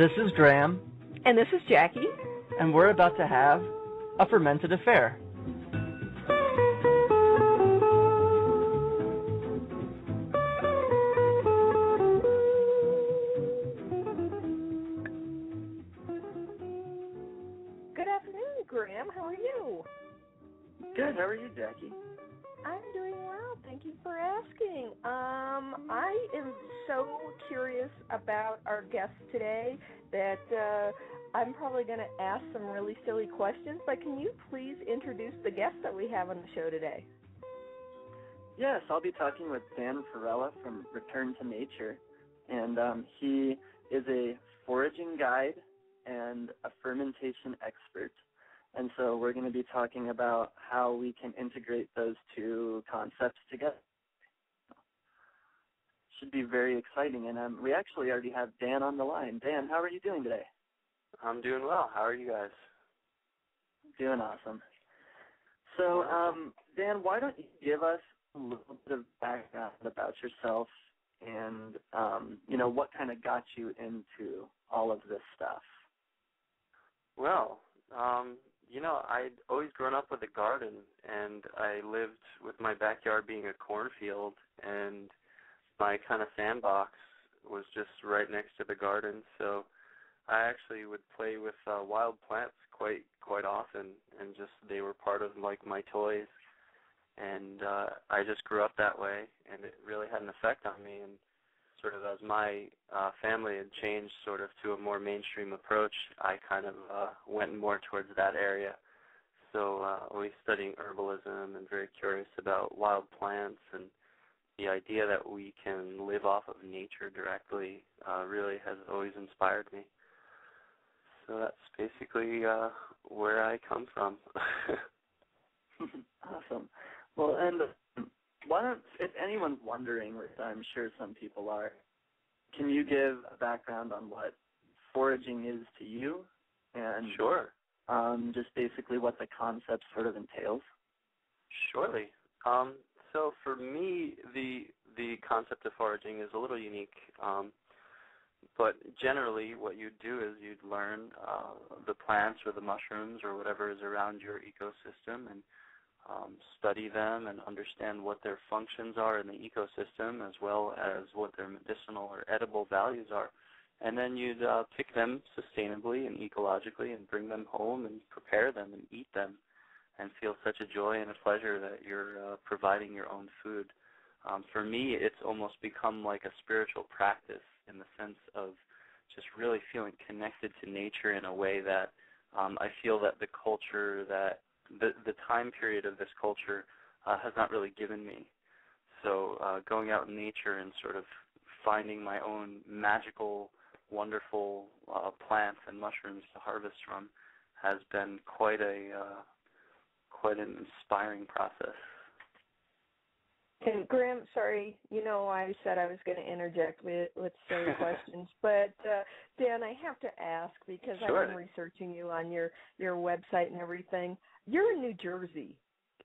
This is Graham, And this is Jackie. and we're about to have a fermented affair. Good afternoon, Graham. How are you? Good. How are you, Jackie? I'm doing well. Thank you for asking. I am so curious about our guest today that I'm probably going to ask some really silly questions, but can you please introduce the guest that we have on the show today? Yes, I'll be talking with Dan Farella from Return to Nature, and he is a foraging guide and a fermentation expert. And so we're going to be talking about how we can integrate those two concepts together. Should be very exciting, and we actually already have Dan on the line. Dan, how are you doing today? I'm doing well. How are you guys? Doing awesome. So, Dan, why don't you give us a little bit of background about yourself and, what kind of got you into all of this stuff? Well, I'd always grown up with a garden, and I lived with my backyard being a cornfield, and my kind of sandbox was just right next to the garden, so I actually would play with wild plants quite often, and just they were part of like my toys, and I just grew up that way, and it really had an effect on me. And sort of as my family had changed sort of to a more mainstream approach, I kind of went more towards that area. So always studying herbalism and very curious about wild plants, and the idea that we can live off of nature directly really has always inspired me. So that's basically where I come from. Awesome. Well, and if anyone's wondering, which I'm sure some people are, can you give a background on what foraging is to you? And Sure. Just basically what the concept sort of entails? Surely. So for me, the concept of foraging is a little unique. But generally, what you'd do is you'd learn the plants or the mushrooms or whatever is around your ecosystem, and study them and understand what their functions are in the ecosystem, as well as what their medicinal or edible values are. And then you'd pick them sustainably and ecologically and bring them home and prepare them and eat them, and feel such a joy and a pleasure that you're providing your own food. For me, it's almost become like a spiritual practice, in the sense of just really feeling connected to nature in a way that I feel that the culture, that the time period of this culture has not really given me. So going out in nature and sort of finding my own magical, wonderful plants and mushrooms to harvest from has been quite an inspiring process. And Graham, sorry, I said I was going to interject with silly questions, but Dan, I have to ask, because Sure. I've been researching you on your website and everything. You're in New Jersey.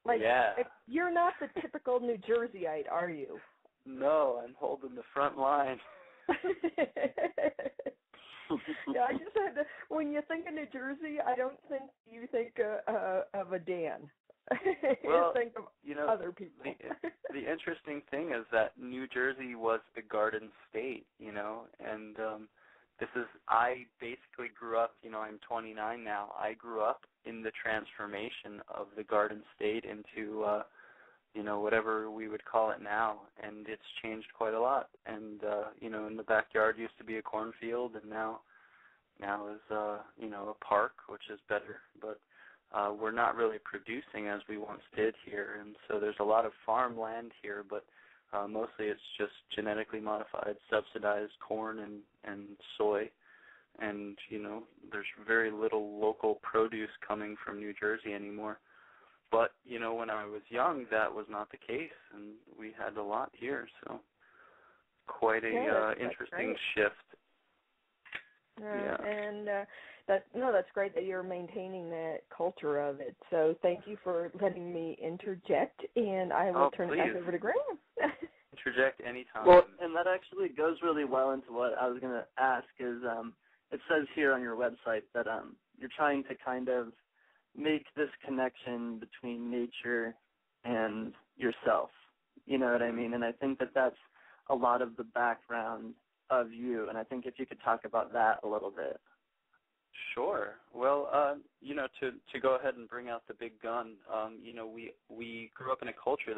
Yeah. You're not the typical New Jerseyite, are you? No, I'm holding the front line. Yeah, I just had to, when you think of New Jersey, I don't think you think of a Dan. Well, you think of other people. The interesting thing is that New Jersey was the Garden State, and I basically grew up, I'm 29 now, I grew up in the transformation of the Garden State into, whatever we would call it now, and it's changed quite a lot. And, in the backyard used to be a cornfield, and now is, a park, which is better, but we're not really producing as we once did here, and so there's a lot of farmland here, but mostly it's just genetically modified, subsidized corn and soy, and there's very little local produce coming from New Jersey anymore. But when I was young, that was not the case, and we had a lot here, so quite a interesting shift. Yeah. And that's great that you're maintaining that culture of it. So thank you for letting me interject, and I will turn it back over to Graham. Interject anytime. Well, and that actually goes really well into what I was going to ask is, it says here on your website that you're trying to kind of make this connection between nature and yourself. You know what I mean? And I think that that's a lot of the background of you, and I think if you could talk about that a little bit. Sure. Well, to go ahead and bring out the big gun, we grew up in a culture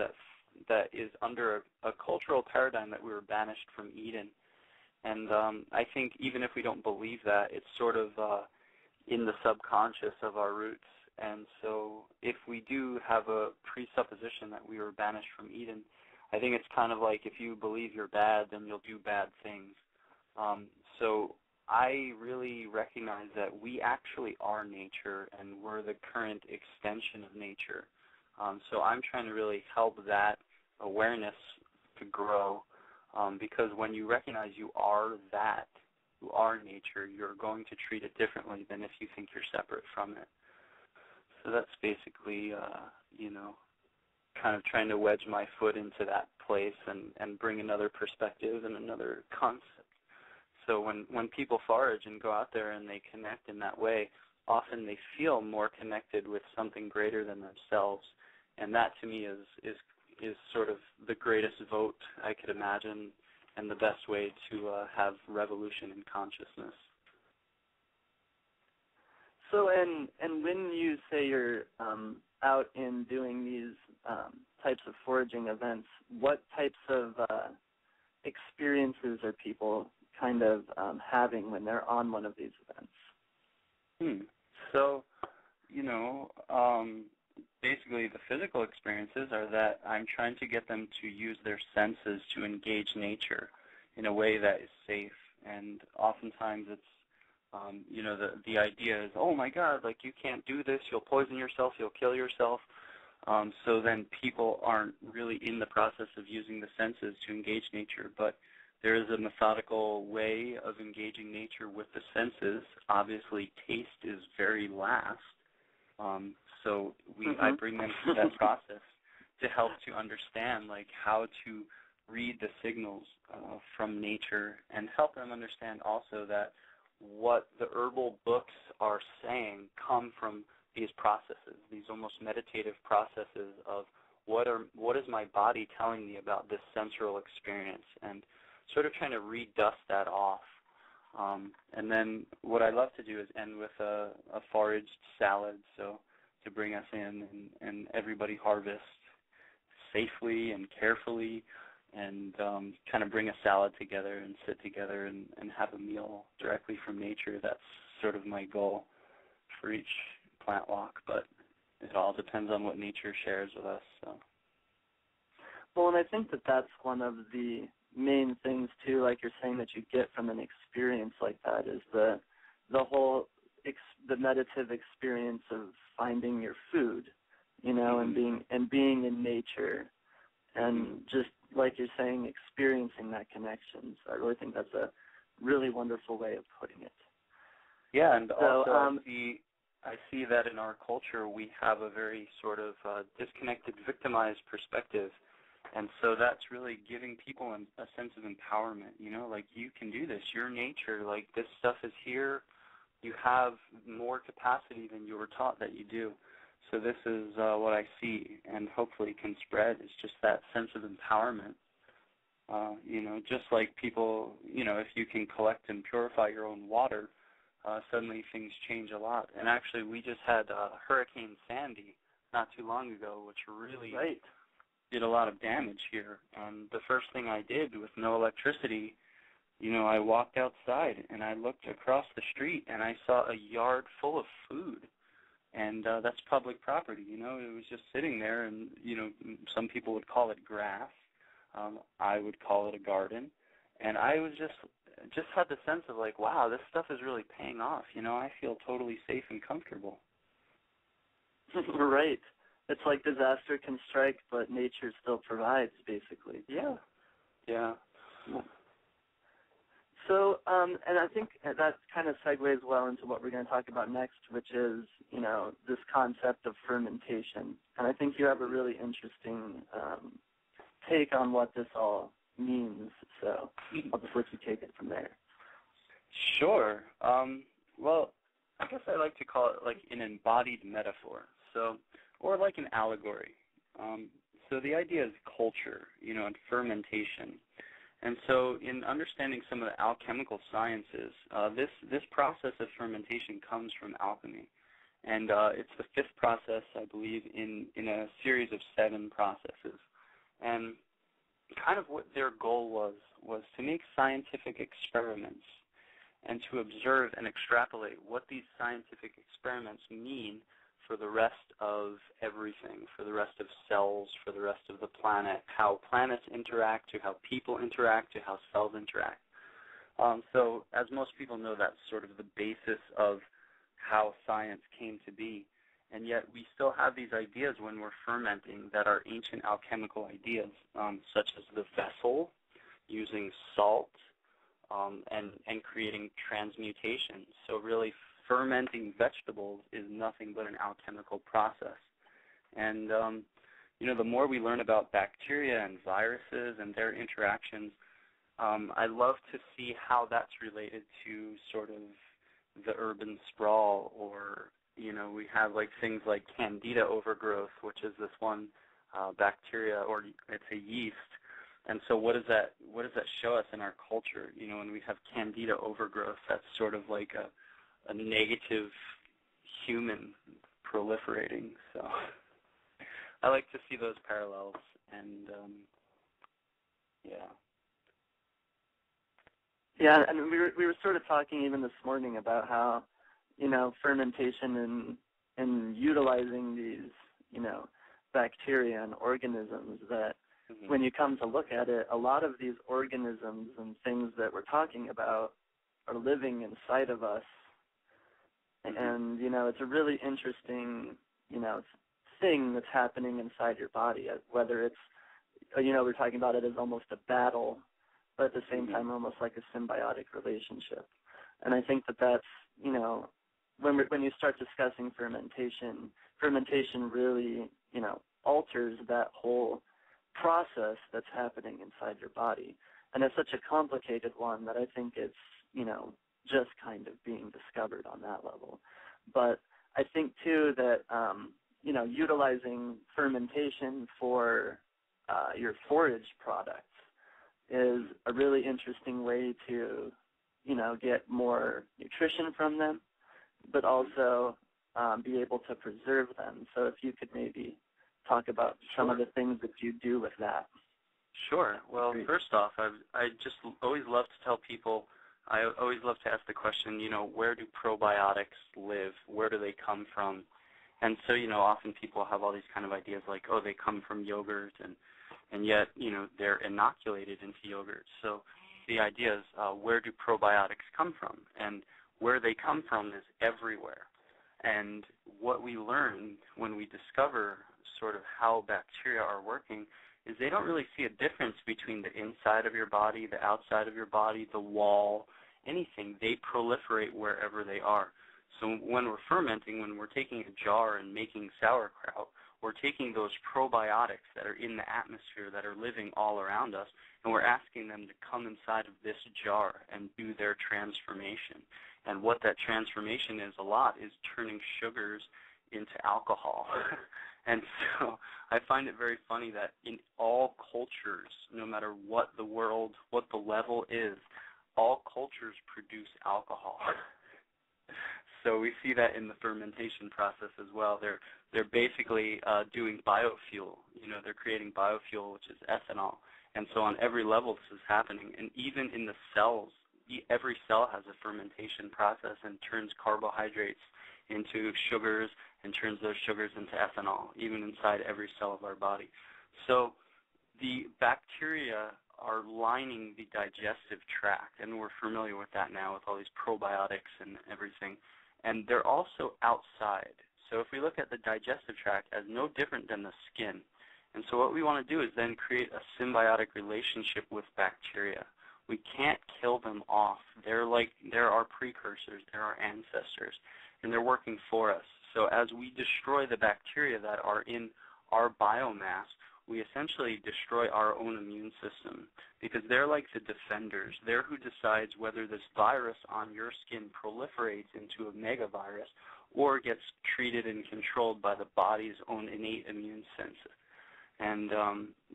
that is under a cultural paradigm that we were banished from Eden. And I think even if we don't believe that, it's sort of in the subconscious of our roots. And so if we do have a presupposition that we were banished from Eden, I think it's kind of like if you believe you're bad, then you'll do bad things. So I really recognize that we actually are nature, and we're the current extension of nature. So I'm trying to really help that awareness to grow, because when you recognize you are that, you are nature, you're going to treat it differently than if you think you're separate from it. So that's basically, kind of trying to wedge my foot into that place and bring another perspective and another concept. So when people forage and go out there and they connect in that way, often they feel more connected with something greater than themselves. And that to me is sort of the greatest vote I could imagine and the best way to have revolution in consciousness. So, and when you say you're out in doing these types of foraging events, what types of experiences are people kind of having when they're on one of these events? So, basically the physical experiences are that I'm trying to get them to use their senses to engage nature in a way that is safe. And oftentimes it's, the idea is, oh my God, like you can't do this, you'll poison yourself, you'll kill yourself. So then people aren't really in the process of using the senses to engage nature, but there is a methodical way of engaging nature with the senses. Obviously, taste is very last. So I bring them through that process to help to understand like how to read the signals from nature, and help them understand also that what the herbal books are saying come from these processes, these almost meditative processes of what is my body telling me about this sensorial experience, and sort of trying to redust that off. And then what I love to do is end with a foraged salad, so to bring us in and everybody harvest safely and carefully, and kind of bring a salad together and sit together and have a meal directly from nature. That's sort of my goal for each plant walk, but it all depends on what nature shares with us. So. Well, and I think that that's one of the main things too, like you're saying, that you get from an experience like that is the whole the meditative experience of finding your food, and being in nature, and just like you're saying, experiencing that connection. So I really think that's a really wonderful way of putting it. Yeah, and also I see that in our culture we have a very sort of disconnected, victimized perspective. And so that's really giving people a sense of empowerment, like you can do this, you're nature, like this stuff is here, you have more capacity than you were taught that you do. So this is what I see, and hopefully can spread, is just that sense of empowerment. Just like people, if you can collect and purify your own water, suddenly things change a lot. And actually we just had Hurricane Sandy not too long ago, which really did a lot of damage here. The first thing I did with no electricity, I walked outside and I looked across the street and I saw a yard full of food. And that's public property, it was just sitting there, and, some people would call it grass. I would call it a garden. And I was just had the sense of like, wow, this stuff is really paying off. I feel totally safe and comfortable. Right. It's like disaster can strike, but nature still provides, basically. Yeah. Yeah. So, and I think that kind of segues well into what we're going to talk about next, which is, this concept of fermentation. And I think you have a really interesting take on what this all means. So I'll just let you take it from there. Sure. Well, I guess I like to call it like an embodied metaphor, so, or like an allegory. So the idea is culture, and fermentation. And so in understanding some of the alchemical sciences, this process of fermentation comes from alchemy. And it's the fifth process, I believe, in a series of 7 processes. And kind of what their goal was to make scientific experiments and to observe and extrapolate what these scientific experiments mean for the rest of everything, for the rest of cells, for the rest of the planet, how planets interact, to how people interact, to how cells interact. So as most people know, that's sort of the basis of how science came to be. And yet we still have these ideas when we're fermenting that are ancient alchemical ideas, such as the vessel, using salt, and creating transmutation. So really fermenting vegetables is nothing but an alchemical process. And, the more we learn about bacteria and viruses and their interactions, I love to see how that's related to sort of the urban sprawl, or, we have like things like candida overgrowth, which is this one bacteria, or it's a yeast. And so what does that show us in our culture? When we have candida overgrowth, that's sort of like a negative human proliferating. So I like to see those parallels, and yeah. Yeah, and we were sort of talking even this morning about how, fermentation and utilizing these, bacteria and organisms that when you come to look at it, a lot of these organisms and things that we're talking about are living inside of us. And, it's a really interesting, thing that's happening inside your body, whether it's, we're talking about it as almost a battle, but at the same time almost like a symbiotic relationship. And I think that's, when you start discussing fermentation really, alters that whole process that's happening inside your body. And it's such a complicated one that I think it's, just kind of being discovered on that level. But I think, too, that, utilizing fermentation for your forage products is a really interesting way to, get more nutrition from them, but also be able to preserve them. So if you could maybe talk about some of the things that you do with that. Sure. Well, first off, I just always love to tell people, I always love to ask the question, where do probiotics live? Where do they come from? And so, often people have all these kind of ideas like, oh, they come from yogurt, and yet, they're inoculated into yogurt. So the idea is, where do probiotics come from? And where they come from is everywhere. And what we learn when we discover sort of how bacteria are working is they don't really see a difference between the inside of your body, the outside of your body, the wall, anything. They proliferate wherever they are. So when we're fermenting, when we're taking a jar and making sauerkraut, we're taking those probiotics that are in the atmosphere that are living all around us, and we're asking them to come inside of this jar and do their transformation. And what that transformation is a lot is turning sugars into alcohol. And so I find it very funny that in all cultures, no matter what the world, what the level is, all cultures produce alcohol. So we see that in the fermentation process as well. They're basically doing biofuel. They're creating biofuel, which is ethanol. And so on every level this is happening. And even in the cells, every cell has a fermentation process and turns carbohydrates into sugars and turns those sugars into ethanol, even inside every cell of our body. So the bacteria are lining the digestive tract, and we're familiar with that now with all these probiotics and everything. And they're also outside. So if we look at the digestive tract as no different than the skin, and so what we want to do is then create a symbiotic relationship with bacteria. We can't kill them off. They're our precursors, they're our ancestors, and they're working for us. So as we destroy the bacteria that are in our biomass, we essentially destroy our own immune system, because they're like the defenders. They're who decides whether this virus on your skin proliferates into a megavirus or gets treated and controlled by the body's own innate immune system. And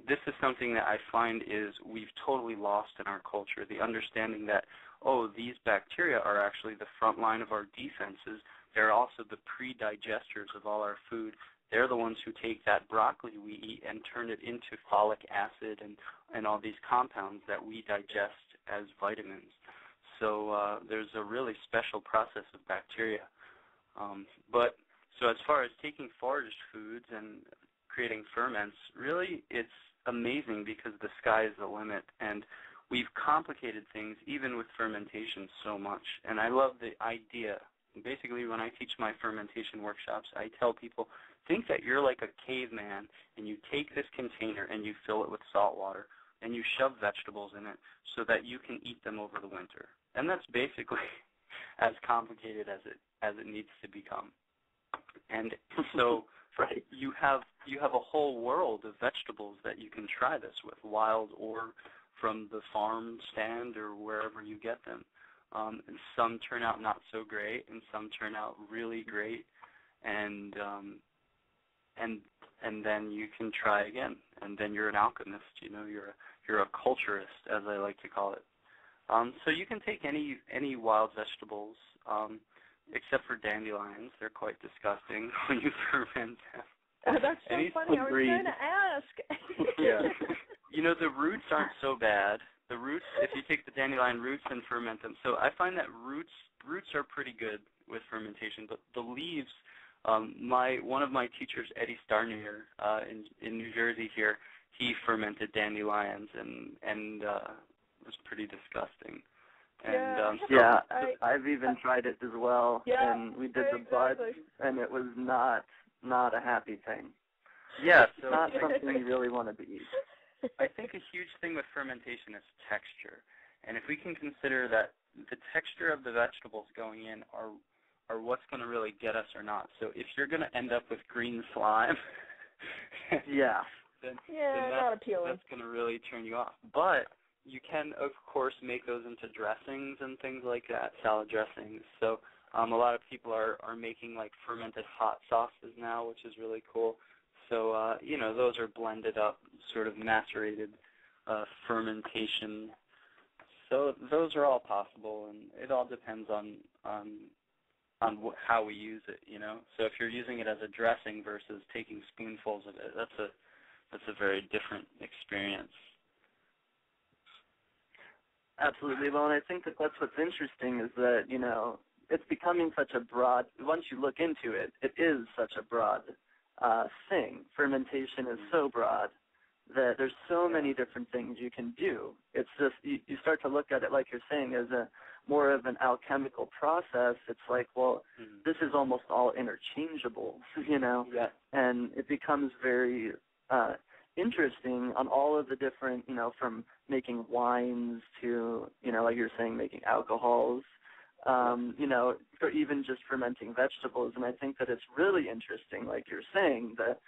this is something that I find is we've totally lost in our culture, the understanding that, oh, these bacteria are actually the front line of our defenses. They're also the pre-digesters of all our food. They're the ones who take that broccoli we eat and turn it into folic acid and all these compounds that we digest as vitamins. So there's a really special process of bacteria. So as far as taking foraged foods and creating ferments, really it's amazing because the sky is the limit, and we've complicated things even with fermentation so much. And I love the idea. Basically, when I teach my fermentation workshops, I tell people, think that you're like a caveman, and you take this container and you fill it with salt water, and you shove vegetables in it so that you can eat them over the winter. And that's basically as complicated as it needs to become. And so right. you have a whole world of vegetables that you can try this with, wild or from the farm stand or wherever you get them. And some turn out not so great, and some turn out really great, and then you can try again, and then you're an alchemist. You're a culturist, as I like to call it. So you can take any wild vegetables, except for dandelions. They're quite disgusting when you ferment them. Oh, that's so funny. I was going to ask. Yeah. The roots aren't so bad. The roots, if you take the dandelion roots and ferment them. So I find that roots are pretty good with fermentation, but the leaves, one of my teachers, Eddie Steinruck, in New Jersey here, he fermented dandelions and it was pretty disgusting. And I've even tried it as well, and we did the buds, and it was not a happy thing. Yeah, so not something you really want to eat. I think a huge thing with fermentation is texture, and if we can consider that the texture of the vegetables going in are what's going to really get us or not. So if you're going to end up with green slime, then not appealing. That's going to really turn you off. But you can, of course, make those into dressings and things like that, salad dressings. So a lot of people are making like fermented hot sauces now, which is really cool. So, those are blended up, sort of macerated fermentation. So those are all possible, and it all depends on how we use it, So if you're using it as a dressing versus taking spoonfuls of it, that's a very different experience. Absolutely. Well, and I think that's what's interesting is that, it's becoming such a broad, once you look into it, it is such a broad thing. Fermentation is so broad that there's so many different things you can do. It's just, you start to look at it, like you're saying, as a more of an alchemical process. It's like, well, this is almost all interchangeable, Yeah. And it becomes very interesting on all of the different, from making wines to, like you're saying, making alcohols, or even just fermenting vegetables. And I think that it's really interesting, like you're saying, that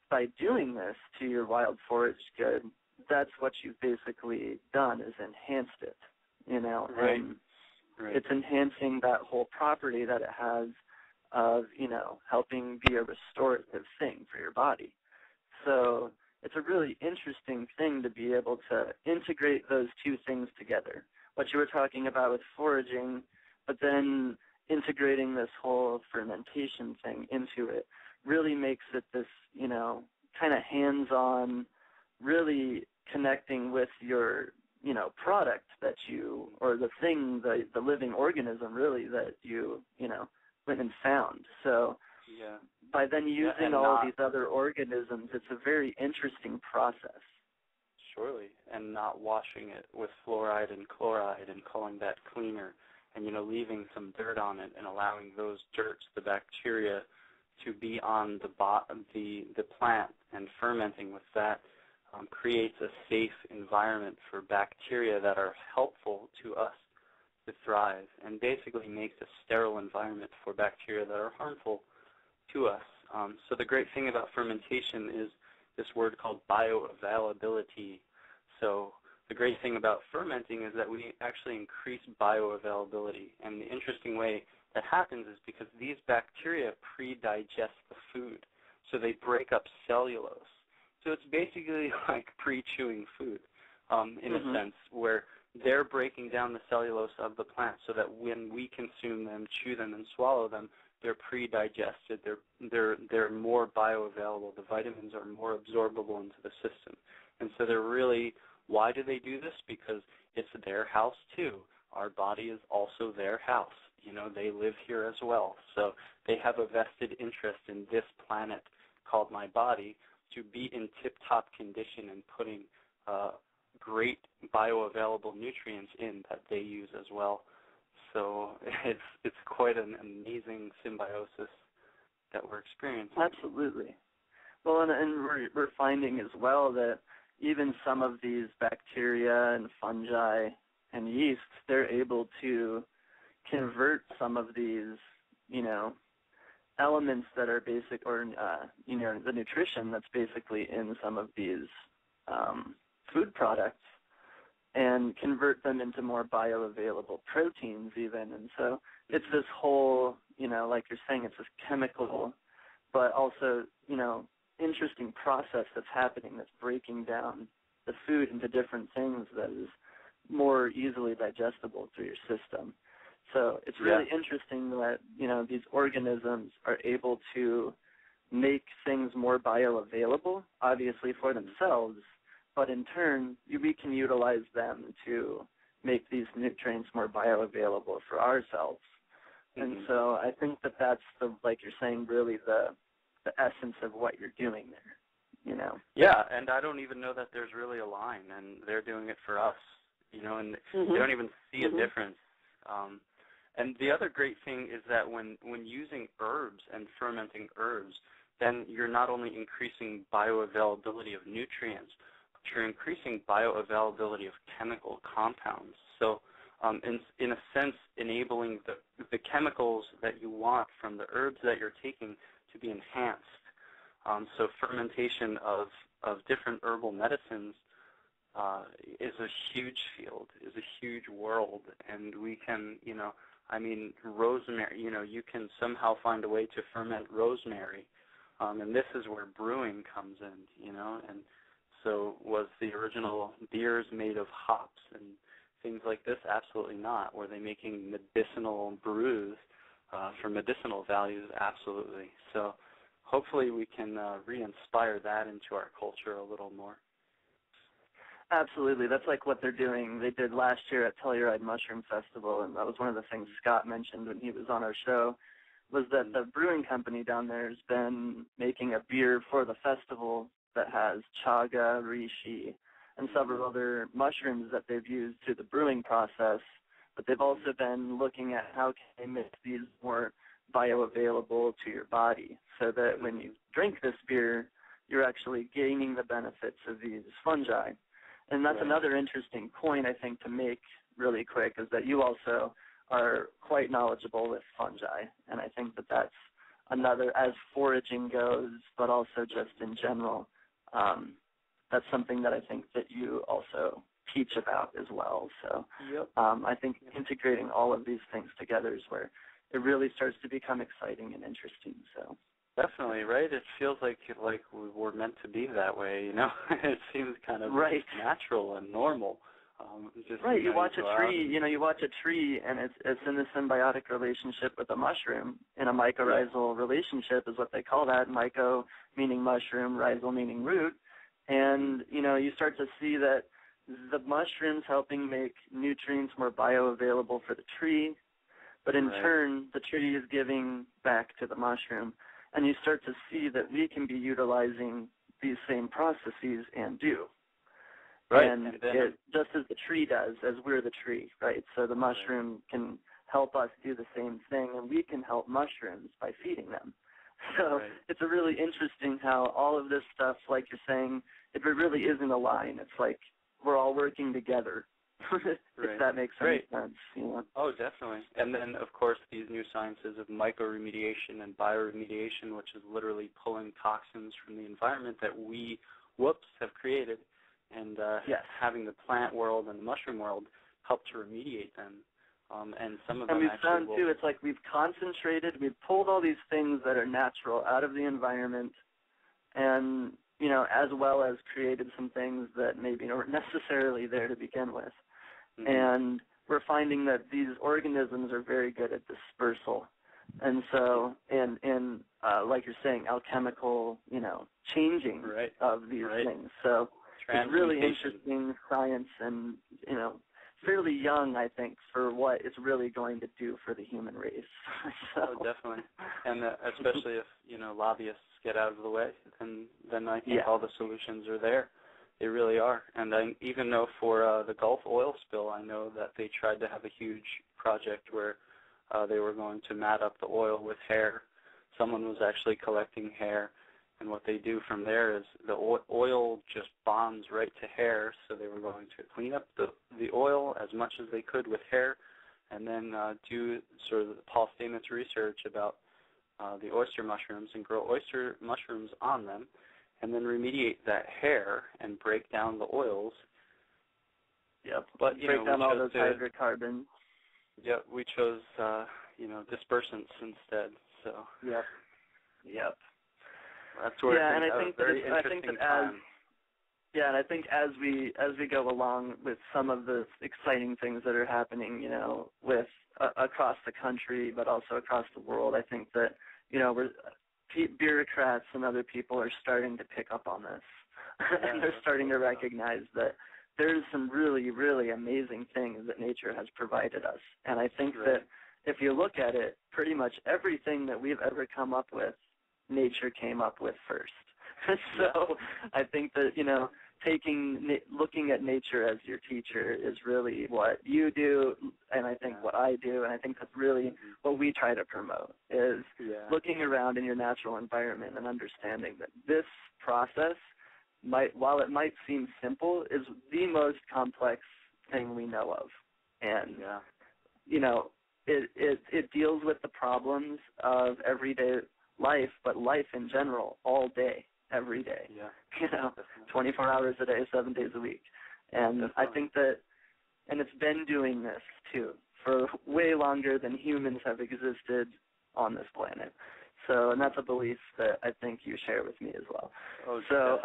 by doing this to your wild forage good, that's what you've basically done, is enhanced it, Right. And it's enhancing that whole property that it has of, helping be a restorative thing for your body. So it's a really interesting thing to be able to integrate those two things together. What you were talking about with foraging, but then integrating this whole fermentation thing into it really makes it this, kind of hands-on, really connecting with your, product that you, or the thing, the living organism really that you, went and found. So by then using all these other organisms, it's a very interesting process. Surely, and not washing it with fluoride and chloride and calling that cleaner, and leaving some dirt on it and allowing those dirts, the bacteria, to be on the plant and fermenting with that creates a safe environment for bacteria that are helpful to us to thrive, and basically makes a sterile environment for bacteria that are harmful to us. So the great thing about fermentation is this word called bioavailability. So the great thing about fermenting is that we actually increase bioavailability. And the interesting way that happens is because these bacteria pre-digest the food. So they break up cellulose. So it's basically like pre-chewing food in a sense, where they're breaking down the cellulose of the plant so that when we consume them, chew them, and swallow them, they're pre-digested. They're more bioavailable. The vitamins are more absorbable into the system. And so they're really, why do they do this? Because it's their house too. Our body is also their house. You know, they live here as well. So they have a vested interest in this planet called my body to be in tip-top condition and putting great bioavailable nutrients in that they use as well. So it's quite an amazing symbiosis that we're experiencing. Absolutely. Well, and we're finding as well that even some of these bacteria and fungi and yeast, they're able to convert some of these, you know, elements that are basic, or you know, the nutrition that's basically in some of these food products, and convert them into more bioavailable proteins even. And so it's this whole, you know, like you're saying, it's this chemical, but also, you know, interesting process that's happening that's breaking down the food into different things that is more easily digestible through your system. So it's really interesting that, you know, these organisms are able to make things more bioavailable, obviously for themselves, but in turn, we can utilize them to make these nutrients more bioavailable for ourselves. And so I think that that's the, like you're saying, really the essence of what you're doing there, you know. Yeah, and I don't even know that there's really a line, and they're doing it for us, you know, and they don't even see a difference. And the other great thing is that when using herbs and fermenting herbs, then you're not only increasing bioavailability of nutrients, but you're increasing bioavailability of chemical compounds. So in a sense, enabling the chemicals that you want from the herbs that you're taking to be enhanced. So fermentation of different herbal medicines is a huge field, is a huge world, and we can, you know, I mean, rosemary, you know, you can somehow find a way to ferment rosemary, and this is where brewing comes in, you know, and so was the original beers made of hops and things like this? Absolutely not. Were they making medicinal brews for medicinal values? Absolutely. So hopefully we can re-inspire that into our culture a little more. Absolutely. That's like what they're doing. They did last year at Telluride Mushroom Festival, and that was one of the things Scott mentioned when he was on our show, was that the brewing company down there has been making a beer for the festival that has chaga, reishi, and several other mushrooms that they've used through the brewing process, but they've also been looking at how can they make these more bioavailable to your body so that when you drink this beer, you're actually gaining the benefits of these fungi. And that's another interesting point, I think, to make really quick, is that you also are quite knowledgeable with fungi. And I think that that's another, as foraging goes, but also just in general, that's something that I think that you also teach about as well. So I think integrating all of these things together is where it really starts to become exciting and interesting. So definitely, right? It feels like we're meant to be that way, you know? It seems kind of natural and normal. Just, right, you watch a tree, you watch a tree, and it's in a symbiotic relationship with a mushroom, in a mycorrhizal relationship is what they call that, myco meaning mushroom, rhizal meaning root, and, you start to see that the mushroom's helping make nutrients more bioavailable for the tree, but in turn, the tree is giving back to the mushroom, and you start to see that we can be utilizing these same processes and do. Right. And it, just as the tree does, as we're the tree, right? So the mushroom can help us do the same thing, and we can help mushrooms by feeding them. So it's a really interesting how all of this stuff, like you're saying, it really isn't a line. It's like we're all working together if that makes any sense. You know? Oh, definitely. And then, of course, these new sciences of microremediation and bioremediation, which is literally pulling toxins from the environment that we, have created, and having the plant world and the mushroom world help to remediate them. And some of them we've found, too, it's like we've concentrated, we've pulled all these things that are natural out of the environment, and, you know, as well as created some things that maybe weren't necessarily there to begin with. Mm-hmm. And we're finding that these organisms are very good at dispersal. And so, like you're saying, alchemical, you know, changing of these things. So it's really interesting science and, you know, fairly young, I think, for what it's really going to do for the human race. So. Oh, definitely. And especially if, you know, lobbyists get out of the way, then I think all the solutions are there. They really are. And I even know for the Gulf oil spill, I know that they tried to have a huge project where they were going to mat up the oil with hair. Someone was actually collecting hair. And what they do from there is the oil just bonds right to hair, so they were going to clean up the oil as much as they could with hair, and then do sort of Paul Stamets research about the oyster mushrooms and grow oyster mushrooms on them, and then remediate that hair and break down the oils. Yep, but break down all those hydrocarbons. Yep, we chose dispersants instead. So. Yep. That's where and I think as we go along with some of the exciting things that are happening, you know, with across the country, but also across the world, I think that, you know, bureaucrats and other people are starting to pick up on this, and they're starting to recognize that there's some really, really amazing things that nature has provided us, and I think that if you look at it, pretty much everything that we've ever come up with, nature came up with first. So I think that, you know, looking at nature as your teacher is really what you do, and I think what I do, and I think that's really what we try to promote, is looking around in your natural environment and understanding that this process, while it might seem simple, is the most complex thing we know of. And, you know, it deals with the problems of everyday life, but life in general, all day, every day. You know, 24 hours a day, 7 days a week. And I think that, and it's been doing this, too, for way longer than humans have existed on this planet. So, and that's a belief that I think you share with me as well. So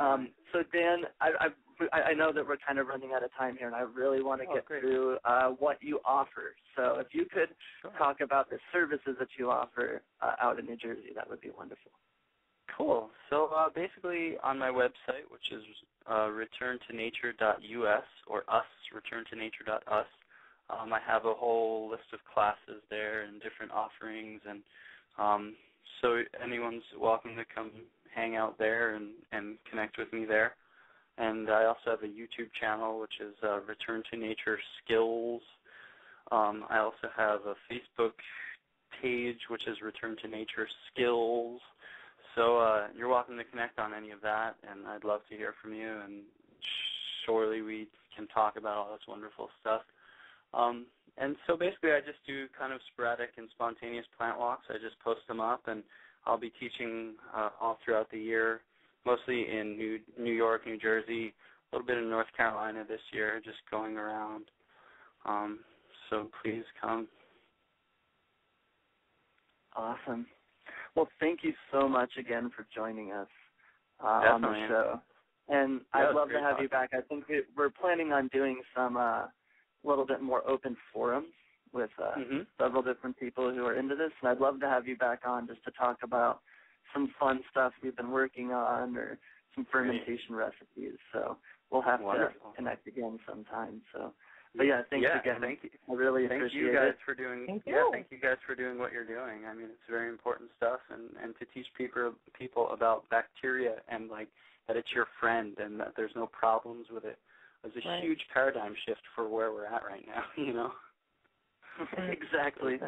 Dan, I know that we're kind of running out of time here, and I really want to get through what you offer. So if you could talk about the services that you offer out in New Jersey, that would be wonderful. Cool. So basically on my website, which is returntonature.us or returntonature.us, I have a whole list of classes there and different offerings, and so anyone's welcome to come hang out there and connect with me there. And I also have a YouTube channel, which is Return to Nature Skills. I also have a Facebook page, which is Return to Nature Skills. So you're welcome to connect on any of that, and I'd love to hear from you, and surely we can talk about all this wonderful stuff. And so basically I just do kind of sporadic and spontaneous plant walks. I just post them up, and I'll be teaching all throughout the year, mostly in New York, New Jersey, a little bit in North Carolina this year, just going around. So please come. Awesome. Well, thank you so much again for joining us on the show. And I'd love to have you back. I think we're planning on doing some little bit more open forums with several different people who are into this. And I'd love to have you back on just to talk about some fun stuff we've been working on, or some fermentation recipes. So we'll have to connect again sometime. So, but thanks again. Thank you. I really appreciate you guys it. for doing. Thank you. Thank you guys for doing what you're doing. I mean, it's very important stuff, and to teach people about bacteria and like that it's your friend and that there's no problems with it is a huge paradigm shift for where we're at right now. You know. Exactly.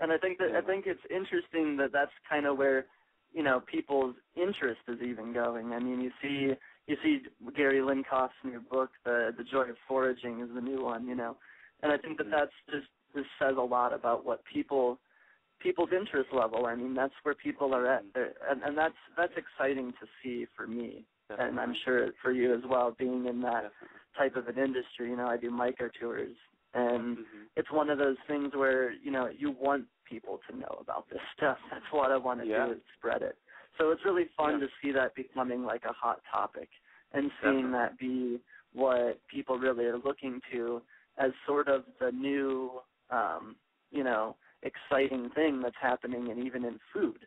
And I think it's interesting that that's kind of where, you know, people's interest is even going. I mean, you see, you see Gary Linkoff's new book, The Joy of Foraging is the new one, you know. And I think that this says a lot about what people's interest level. I mean, that's where people are at, and that's exciting to see for me, and I'm sure for you as well, being in that type of an industry. You know, I do myco tours, and it's one of those things where, you know, you want people to know about this stuff. That's what I want to do, is spread it. So it's really fun to see that becoming like a hot topic, and seeing that be what people really are looking to as sort of the new, you know, exciting thing that's happening, and even in food.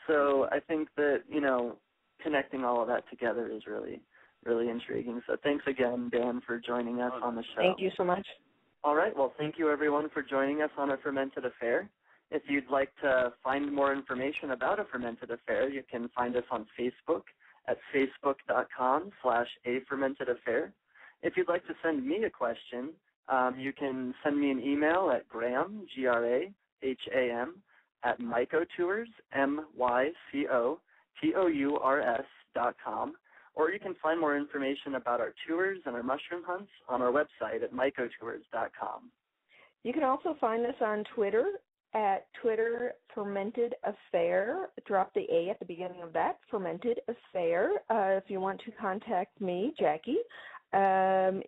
So I think that, you know, connecting all of that together is really, really intriguing. So thanks again, Dan, for joining us on the show. Thank you so much. All right. Well, thank you, everyone, for joining us on A Fermented Affair. If you'd like to find more information about A Fermented Affair, you can find us on Facebook at facebook.com/afermentedaffair. If you'd like to send me a question, you can send me an email at Graham, Graham, at mycotours, mycotours.com, or you can find more information about our tours and our mushroom hunts on our website at mycotours.com. You can also find us on Twitter at Twitter Fermented Affair. Drop the A at the beginning of that, Fermented Affair. If you want to contact me, Jackie,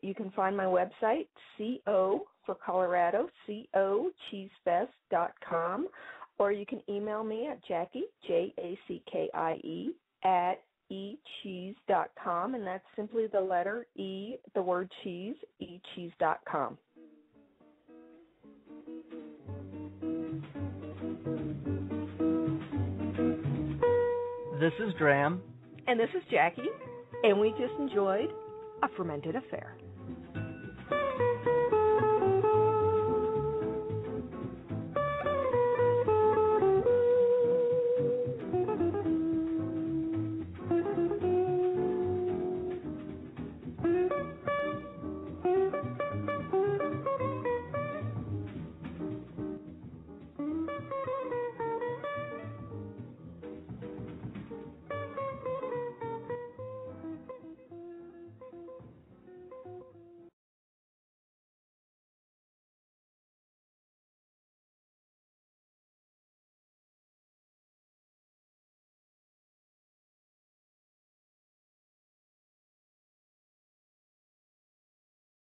you can find my website, CO for Colorado, COCheesefest.com, or you can email me at Jackie, JACKIE, at echeese.com, and that's simply the letter E, the word cheese, echeese.com. This is Graham. And this is Jackie, and we just enjoyed A Fermented Affair.